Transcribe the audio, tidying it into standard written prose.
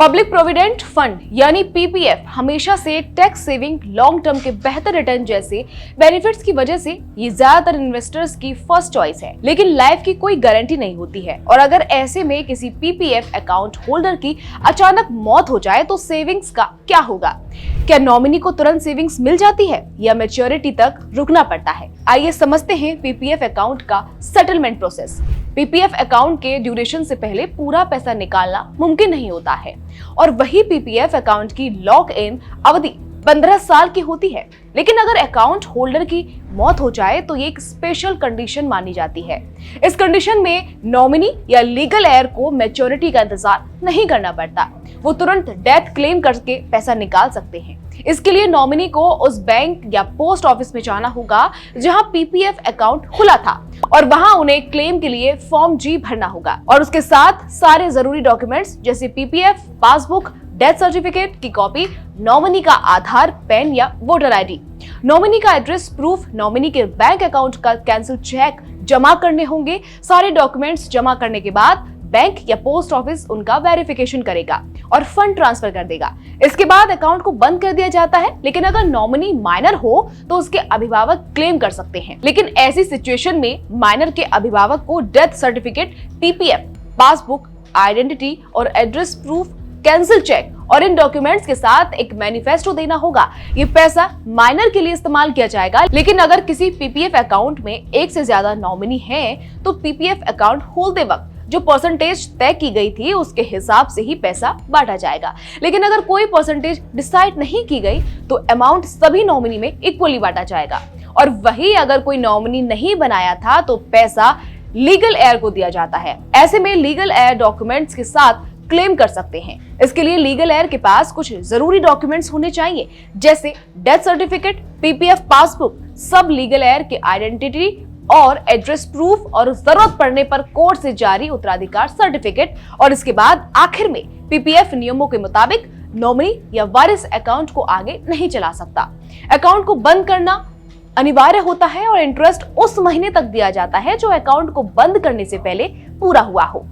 Public provident fund यानी PPF हमेशा से टैक्स सेविंग, लॉन्ग टर्म के बेहतर रिटर्न जैसे बेनिफिट्स की वजह से ये ज्यादातर इन्वेस्टर्स की फर्स्ट चॉइस है। लेकिन लाइफ की कोई गारंटी नहीं होती है और अगर ऐसे में किसी पीपीएफ अकाउंट होल्डर की अचानक मौत हो जाए तो सेविंग्स का क्या होगा? क्या नॉमिनी को तुरंत सेविंग्स मिल जाती है या मैच्योरिटी तक रुकना पड़ता है? आइए समझते हैं पीपीएफ अकाउंट का सेटलमेंट प्रोसेस। पीपीएफ अकाउंट के ड्यूरेशन से पहले पूरा पैसा निकालना मुमकिन नहीं होता है और वही पीपीएफ अकाउंट की लॉक इन अवधि 15 साल की होती है। लेकिन अगर अकाउंट होल्डर की मौत हो जाए तो ये एक स्पेशल कंडीशन मानी जाती है। इस कंडीशन में नॉमिनी या लीगल एयर को मैच्योरिटी का इंतजार नहीं करना पड़ता, वो तुरंत डेथ क्लेम करके पैसा निकाल सकते हैं। इसके लिए नॉमिनी को उस बैंक या पोस्ट ऑफिस में जाना होगा जहां पीपीएफ अकाउंट खुला था और वहां उन्हें क्लेम के लिए फॉर्म जी भरना होगा और उसके साथ सारे जरूरी डॉक्यूमेंट्स जैसे पीपीएफ पासबुक, डेथ सर्टिफिकेट की कॉपी, नॉमिनी का आधार, पैन या वोटर आईडी, नॉमिनी का एड्रेस प्रूफ, नॉमिनी के बैंक अकाउंट का कैंसिल चेक जमा करने होंगे। सारे डॉक्यूमेंट्स जमा करने के बाद बैंक या पोस्ट ऑफिस उनका वेरिफिकेशन करेगा और फंड ट्रांसफर कर देगा। इसके बाद अकाउंट को बंद कर दिया जाता है। लेकिन अगर नॉमिनी माइनर हो तो उसके अभिभावक क्लेम कर सकते हैं। लेकिन ऐसी सिचुएशन में माइनर के अभिभावक को death certificate, PPF, passbook, identity और एड्रेस प्रूफ, कैंसिल चेक और इन डॉक्यूमेंट्स के साथ एक मैनिफेस्टो देना होगा। ये पैसा माइनर के लिए इस्तेमाल किया जाएगा। लेकिन अगर किसी पीपीएफ अकाउंट में एक से ज्यादा नॉमिनी हैं, तो पीपीएफ अकाउंट खोलते वक्त जो परसेंटेज तय की गई थी उसके हिसाब से ही पैसा बांटा जाएगा। लेकिन अगर कोई परसेंटेज डिसाइड नहीं की गई तो अमाउंट सभी नॉमिनी में इक्वली बांटा जाएगा। और वही अगर कोई नॉमिनी नहीं बनाया था तो पैसा लीगल एयर को दिया जाता है। ऐसे में लीगल एयर डॉक्यूमेंट्स के साथ क्लेम कर सकते हैं। इसके लिए लीगल एयर के पास कुछ जरूरी डॉक्यूमेंट्स होने चाहिए जैसे डेथ सर्टिफिकेट, पीपीएफ पासबुक, सब लीगल एयर के आइडेंटिटी और एड्रेस प्रूफ और जरूरत पड़ने पर कोर्ट से जारी उत्तराधिकार सर्टिफिकेट। और इसके बाद आखिर में पीपीएफ नियमों के मुताबिक नॉमिनी या वारिस अकाउंट को आगे नहीं चला सकता। अकाउंट को बंद करना अनिवार्य होता है और इंटरेस्ट उस महीने तक दिया जाता है जो अकाउंट को बंद करने से पहले पूरा हुआ हो।